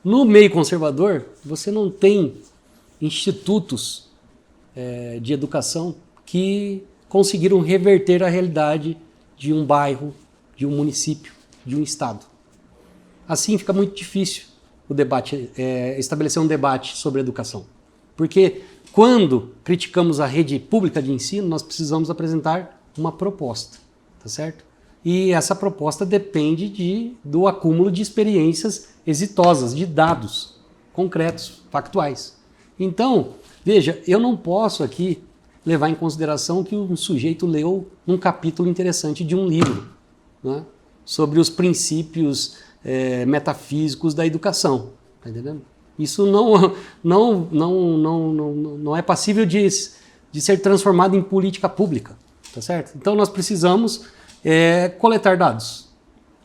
No meio conservador, você não tem institutos de educação que conseguiram reverter a realidade de um bairro, de um município, de um estado. Assim fica muito difícil o debate, estabelecer um debate sobre educação. Porque quando criticamos a rede pública de ensino, nós precisamos apresentar uma proposta, tá certo? E essa proposta depende do acúmulo de experiências exitosas, de dados concretos, factuais. Então, veja, eu não posso aqui levar em consideração que um sujeito leu um capítulo interessante de um livro, né, sobre os princípios metafísicos da educação. Tá entendendo? Isso não é passível de ser transformado em política pública. Tá certo? Então nós precisamos coletar dados,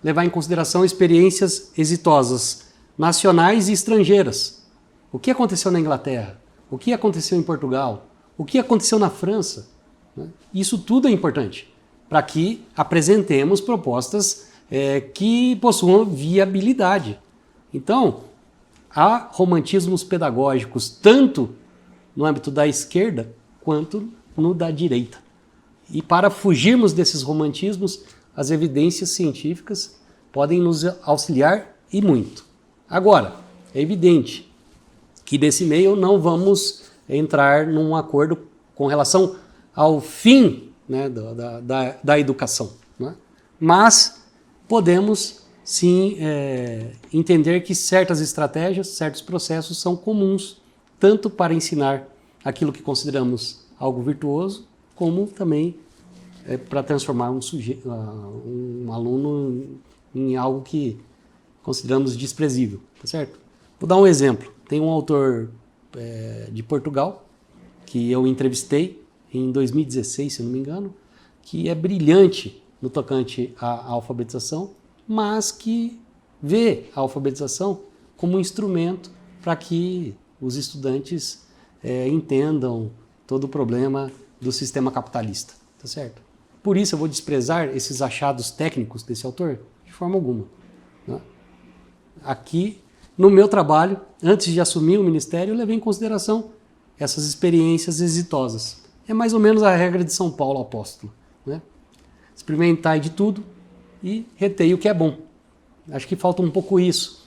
levar em consideração experiências exitosas nacionais e estrangeiras. O que aconteceu na Inglaterra? O que aconteceu em Portugal? O que aconteceu na França? Né? Isso tudo é importante para que apresentemos propostas que possuam viabilidade. Então, há romantismos pedagógicos tanto no âmbito da esquerda quanto no da direita. E para fugirmos desses romantismos, as evidências científicas podem nos auxiliar e muito. Agora, é evidente que nesse meio não vamos entrar num acordo com relação ao fim, né, da educação, né? Mas podemos sim entender que certas estratégias, certos processos são comuns, tanto para ensinar aquilo que consideramos algo virtuoso, como também para transformar um aluno em algo que consideramos desprezível, tá certo? Vou dar um exemplo. Tem um autor de Portugal, que eu entrevistei em 2016, se não me engano, que é brilhante no tocante à alfabetização, mas que vê a alfabetização como um instrumento para que os estudantes entendam todo o problema do sistema capitalista, tá certo? Por isso eu vou desprezar esses achados técnicos desse autor? De forma alguma, né? Aqui, no meu trabalho, antes de assumir o ministério, eu levei em consideração essas experiências exitosas. É mais ou menos a regra de São Paulo Apóstolo, né? Experimentai de tudo e retei o que é bom. Acho que falta um pouco isso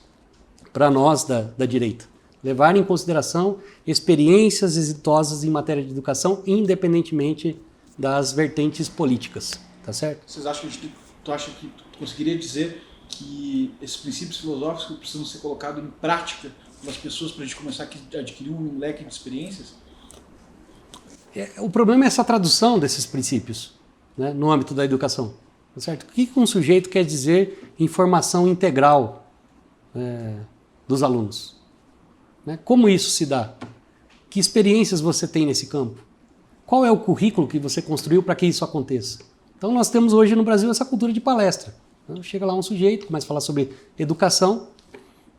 para nós da direita. Levar em consideração experiências exitosas em matéria de educação, independentemente das vertentes políticas, tá certo? Tu acha que tu conseguiria dizer que esses princípios filosóficos precisam ser colocados em prática pelas pessoas para a gente começar a adquirir um leque de experiências? O problema é essa tradução desses princípios, né, no âmbito da educação, tá certo? O que um sujeito quer dizer em formação integral dos alunos? Né? Como isso se dá? Que experiências você tem nesse campo? Qual é o currículo que você construiu para que isso aconteça? Então nós temos hoje no Brasil essa cultura de palestra. Chega lá um sujeito, começa a falar sobre educação,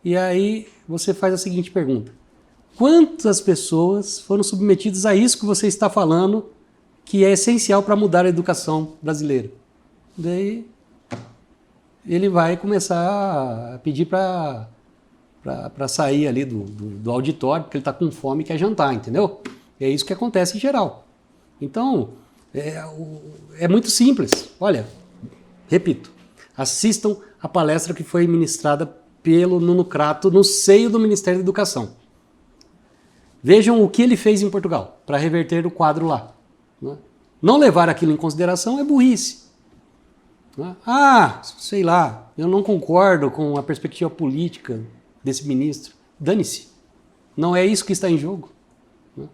e aí você faz a seguinte pergunta: quantas pessoas foram submetidas a isso que você está falando, que é essencial para mudar a educação brasileira? Daí ele vai começar a pedir para sair ali do auditório, porque ele está com fome e quer jantar, entendeu? É isso que acontece em geral. Então, é muito simples. Olha, repito, assistam a palestra que foi ministrada pelo Nuno Crato no seio do Ministério da Educação. Vejam o que ele fez em Portugal para reverter o quadro lá. Né? Não levar aquilo em consideração é burrice. Né? Sei lá, eu não concordo com a perspectiva política desse ministro. Dane-se. Não é isso que está em jogo. Né?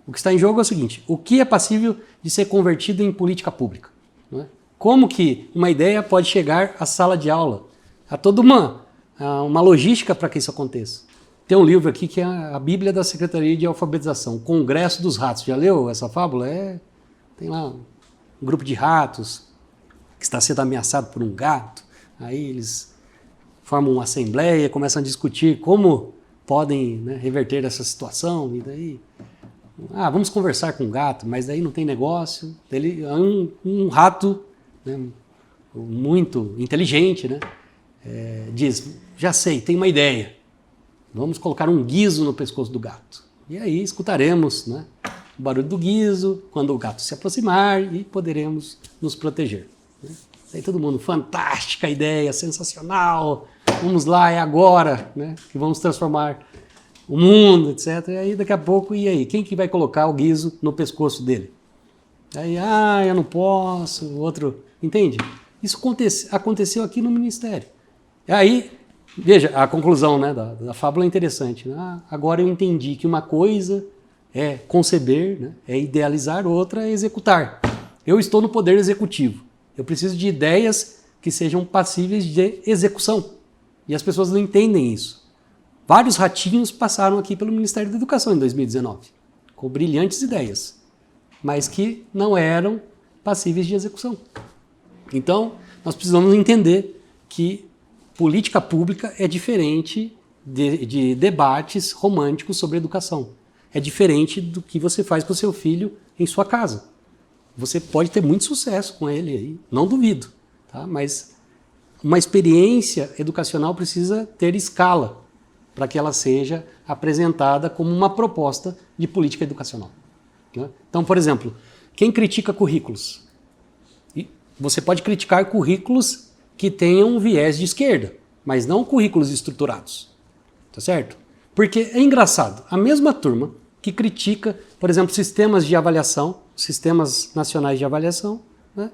O que está em jogo é o seguinte: o que é passível de ser convertido em política pública? Né? Como que uma ideia pode chegar à sala de aula? Há toda uma logística para que isso aconteça. Tem um livro aqui que é a Bíblia da Secretaria de Alfabetização, Congresso dos Ratos. Já leu essa fábula? Tem lá um grupo de ratos que está sendo ameaçado por um gato. Aí eles formam uma assembleia, começam a discutir como podem, né, reverter essa situação. E daí, vamos conversar com o gato, mas daí não tem negócio. Ele é um rato, né, muito inteligente, né, diz: já sei, tem uma ideia. Vamos colocar um guizo no pescoço do gato. E aí escutaremos, né, o barulho do guizo quando o gato se aproximar e poderemos nos proteger. Né? Aí todo mundo, fantástica ideia, sensacional, vamos lá, é agora, né, que vamos transformar o mundo, etc. E aí daqui a pouco, e aí? Quem que vai colocar o guizo no pescoço dele? Aí, eu não posso, o outro... Entende? Isso aconteceu aqui no Ministério. E aí, veja, a conclusão, né, da fábula é interessante. Né? Agora eu entendi que uma coisa é conceber, né, é idealizar, outra é executar. Eu estou no poder executivo. Eu preciso de ideias que sejam passíveis de execução. E as pessoas não entendem isso. Vários ratinhos passaram aqui pelo Ministério da Educação em 2019, com brilhantes ideias, mas que não eram passíveis de execução. Então, nós precisamos entender que política pública é diferente de debates românticos sobre educação. É diferente do que você faz com o seu filho em sua casa. Você pode ter muito sucesso com ele aí, não duvido, tá? Mas uma experiência educacional precisa ter escala para que ela seja apresentada como uma proposta de política educacional. Né? Então, por exemplo, quem critica currículos? Você pode criticar currículos que tenham um viés de esquerda, mas não currículos estruturados. Tá certo? Porque é engraçado, a mesma turma que critica, por exemplo, sistemas de avaliação, sistemas nacionais de avaliação, né,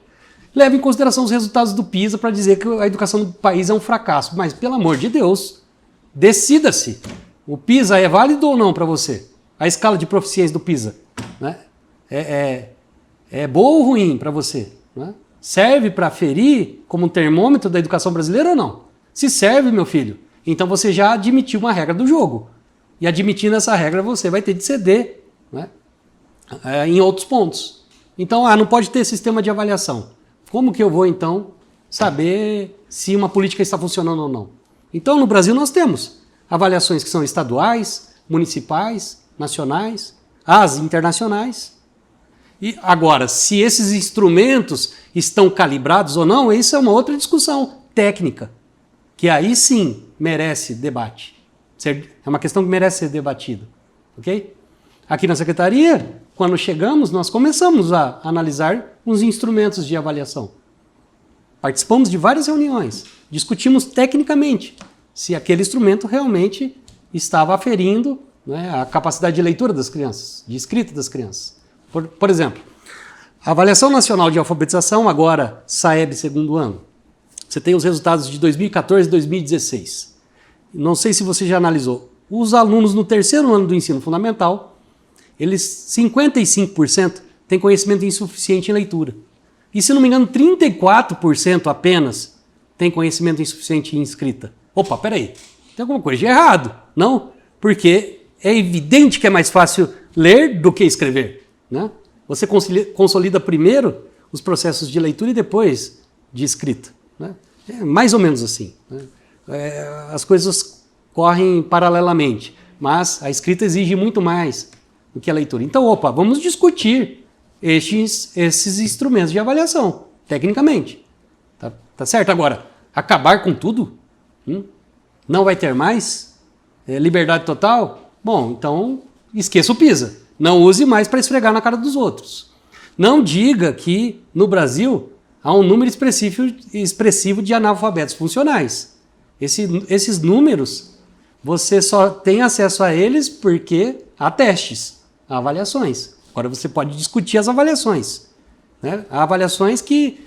leva em consideração os resultados do PISA para dizer que a educação do país é um fracasso. Mas, pelo amor de Deus, decida-se. O PISA é válido ou não para você? A escala de proficiência do PISA, né? É boa ou ruim para você? Né? Serve para aferir como um termômetro da educação brasileira ou não? Se serve, meu filho, então você já admitiu uma regra do jogo. E admitindo essa regra, você vai ter de ceder, né, em outros pontos. Então, não pode ter sistema de avaliação. Como que eu vou, então, saber se uma política está funcionando ou não? Então, no Brasil, nós temos avaliações que são estaduais, municipais, nacionais, as internacionais. E agora, se esses instrumentos estão calibrados ou não, isso é uma outra discussão técnica, que aí sim merece debate. É uma questão que merece ser debatida. Ok? Aqui na Secretaria, quando chegamos, nós começamos a analisar os instrumentos de avaliação. Participamos de várias reuniões, discutimos tecnicamente se aquele instrumento realmente estava aferindo, né, a capacidade de leitura das crianças, de escrita das crianças. Por exemplo, a Avaliação Nacional de Alfabetização, agora SAEB segundo ano, você tem os resultados de 2014 e 2016. Não sei se você já analisou. Os alunos no terceiro ano do ensino fundamental, eles 55% têm conhecimento insuficiente em leitura. E, se não me engano, 34% apenas têm conhecimento insuficiente em escrita. Opa, peraí, tem alguma coisa de errado, não? Porque é evidente que é mais fácil ler do que escrever. Né? Você consolida primeiro os processos de leitura e depois de escrita. Né? É mais ou menos assim. Né? As coisas correm paralelamente, mas a escrita exige muito mais do que a leitura. Então, vamos discutir esses instrumentos de avaliação, tecnicamente. Tá certo? Agora, acabar com tudo? Não vai ter mais? Liberdade total? Bom, então esqueça o PISA. Não use mais para esfregar na cara dos outros. Não diga que no Brasil há um número expressivo de analfabetos funcionais. Esses números, você só tem acesso a eles porque há testes, há avaliações. Agora você pode discutir as avaliações. Né? Há avaliações que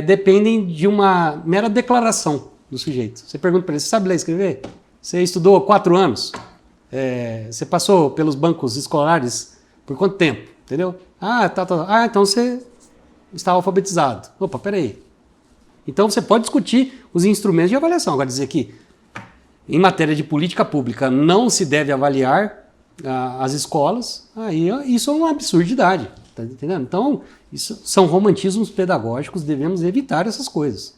dependem de uma mera declaração do sujeito. Você pergunta para ele, você sabe ler e escrever? Você estudou 4 anos? Você passou pelos bancos escolares por quanto tempo? Entendeu? Então você está alfabetizado. Opa, peraí. Então você pode discutir os instrumentos de avaliação. Agora dizer que em matéria de política pública não se deve avaliar as escolas, aí isso é uma absurdidade. Tá entendendo? Então, isso são romantismos pedagógicos, devemos evitar essas coisas.